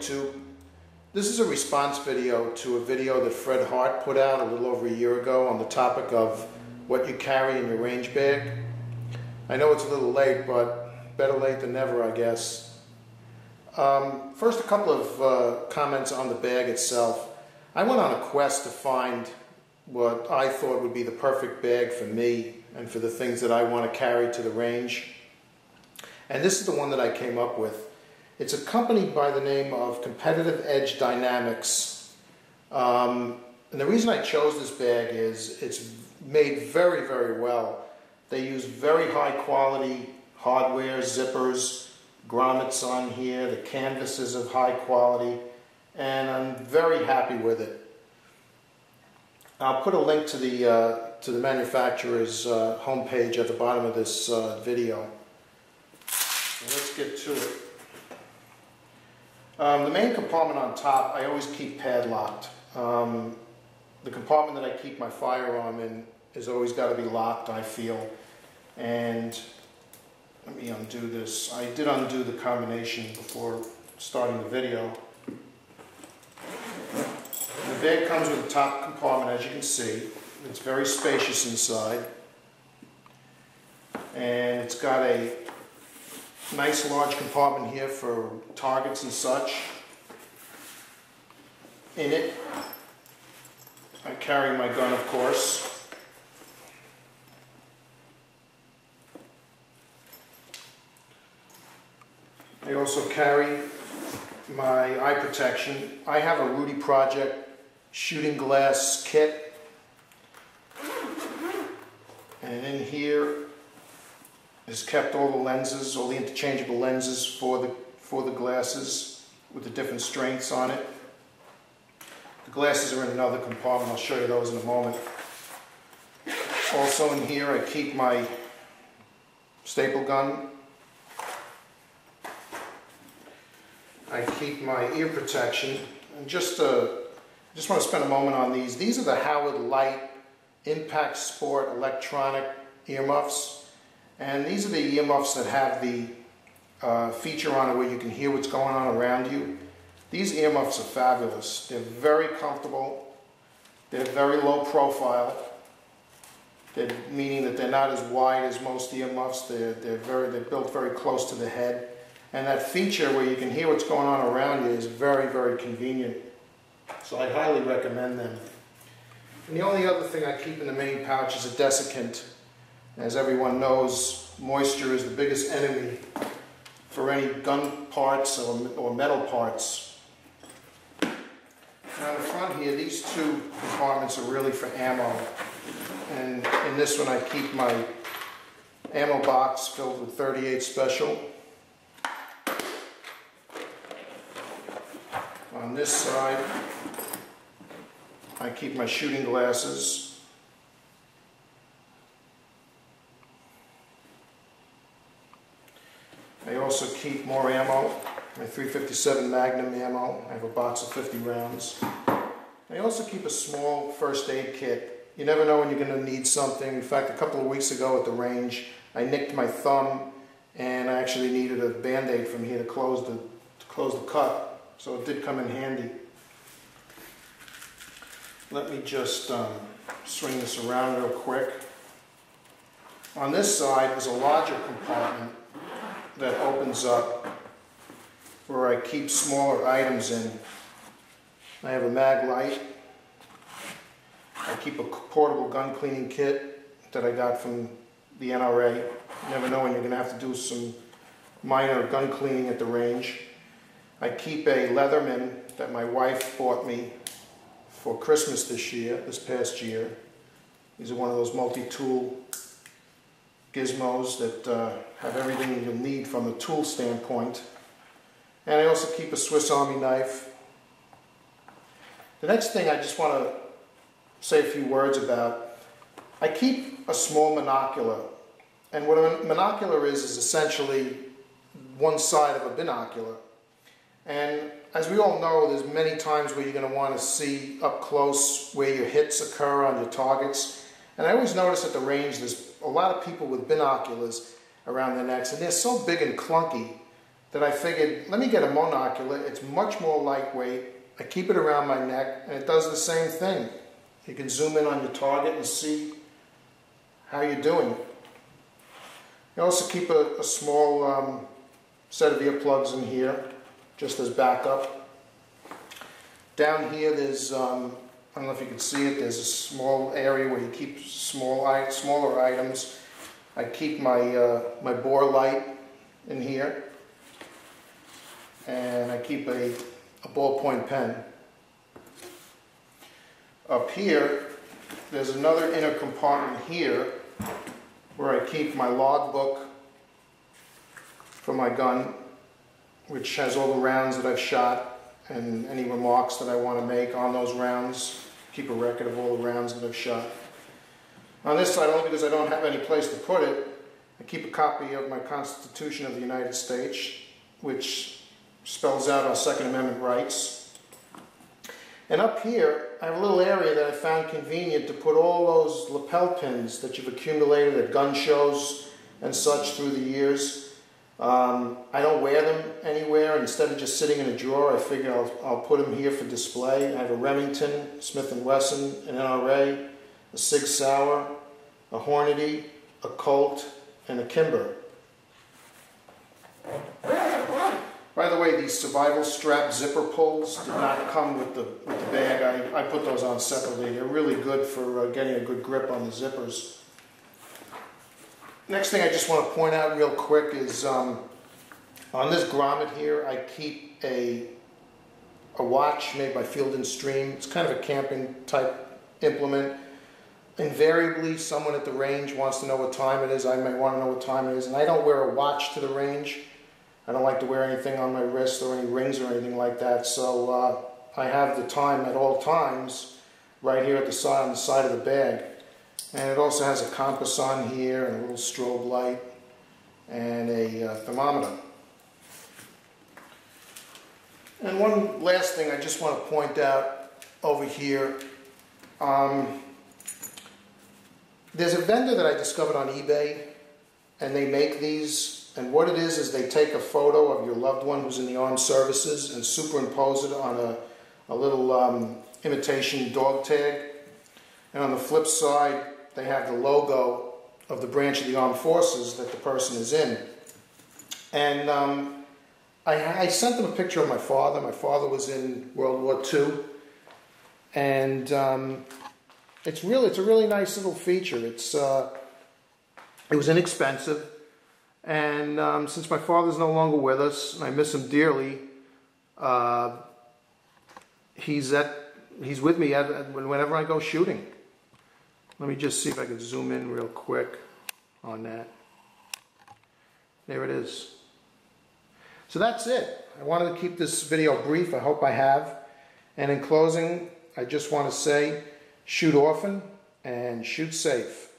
YouTube. This is a response video to a video that Fred Hart put out a little over a year ago on the topic of what you carry in your range bag. I know it's a little late, but better late than never, I guess. First, a couple of comments on the bag itself. I went on a quest to find what I thought would be the perfect bag for me and for the things that I want to carry to the range. And this is the one that I came up with. It's a company by the name of Competitive Edge Dynamics. And the reason I chose this bag is it's made very, very well. They use very high quality hardware, zippers, grommets on here. The canvas is of high quality, and I'm very happy with it. I'll put a link to the manufacturer's homepage at the bottom of this video. So let's get to it. The main compartment on top, I always keep padlocked. The compartment that I keep my firearm in has always got to be locked, I feel. And let me undo this. I did undo the combination before starting the video. The bag comes with a top compartment, as you can see. It's very spacious inside. And it's got a nice large compartment here for targets and such. In it, I carry my gun, of course. I also carry my eye protection. I have a Rudy Project shooting glass kit. And in here is kept all the lenses, all the interchangeable lenses for the glasses with the different strengths on it. The glasses are in another compartment. I'll show you those in a moment. Also in here I keep my staple gun. I keep my ear protection. And just want to spend a moment on these. These are the Howard Light Impact Sport electronic earmuffs. And these are the earmuffs that have the feature on it where you can hear what's going on around you. These earmuffs are fabulous. They're very comfortable. They're very low profile. Meaning that they're not as wide as most earmuffs. They're built very close to the head. And that feature where you can hear what's going on around you is very, very convenient. So I highly recommend them. And the only other thing I keep in the main pouch is a desiccant. As everyone knows, moisture is the biggest enemy for any gun parts or metal parts. Now in the front here, these two compartments are really for ammo. And in this one I keep my ammo box filled with .38 Special. On this side, I keep my shooting glasses. I also keep more ammo, my .357 Magnum ammo. I have a box of 50 rounds. I also keep a small first aid kit. You never know when you're going to need something. In fact, a couple of weeks ago at the range, I nicked my thumb and I actually needed a Band-Aid from here to close the cut. So it did come in handy. Let me just swing this around real quick. On this side is a larger compartment that opens up where I keep smaller items in. I have a mag light. I keep a portable gun cleaning kit that I got from the NRA. You never know when you're going to have to do some minor gun cleaning at the range. I keep a Leatherman that my wife bought me for Christmas this past year. These are one of those multi-tool gizmos that have everything you'll need from a tool standpoint. And I also keep a Swiss Army knife. The next thing I just want to say a few words about, I keep a small monocular. And what a monocular is essentially one side of a binocular. And as we all know, there's many times where you're going to want to see up close where your hits occur on your targets. And I always notice at the range there's a lot of people with binoculars around their necks, and they're so big and clunky that I figured, let me get a monocular. It's much more lightweight. I keep it around my neck, and it does the same thing. You can zoom in on your target and see how you're doing. You also keep a small set of earplugs in here, just as backup. Down here, there's, I don't know if you can see it, there's a small area where you keep smaller items. I keep my bore light in here, and I keep a ballpoint pen. Up here, there's another inner compartment here where I keep my logbook for my gun, which has all the rounds that I've shot and any remarks that I want to make on those rounds. Keep a record of all the rounds that I've shot. On this side, only because I don't have any place to put it, I keep a copy of my Constitution of the United States, which spells out our Second Amendment rights. And up here, I have a little area that I found convenient to put all those lapel pins that you've accumulated at gun shows and such through the years. I don't wear them anywhere. Instead of just sitting in a drawer, I figure I'll put them here for display. I have a Remington, Smith & Wesson, an NRA, a Sig Sauer, a Hornady, a Colt, and a Kimber. By the way, these survival strap zipper pulls did not come with the bag. I put those on separately. They're really good for getting a good grip on the zippers. Next thing I just want to point out real quick is on this grommet here, I keep a watch made by Field & Stream. It's kind of a camping type implement. Invariably, someone at the range wants to know what time it is. I may want to know what time it is, and I don't wear a watch to the range. I don't like to wear anything on my wrist or any rings or anything like that, so I have the time at all times right here at the side, on the side of the bag. And it also has a compass on here and a little strobe light and a thermometer. And one last thing I just want to point out over here. There's a vendor that I discovered on eBay, and they make these. And what it is they take a photo of your loved one who's in the armed services and superimpose it on a little imitation dog tag. And on the flip side, they have the logo of the branch of the armed forces that the person is in. And I sent them a picture of my father. My father was in World War II. And it's a really nice little feature. It was inexpensive. And since my father's no longer with us, and I miss him dearly, he's with me whenever I go shooting. Let me just see if I can zoom in real quick on that. There it is. So that's it. I wanted to keep this video brief. I hope I have. And in closing, I just want to say, shoot often and shoot safe.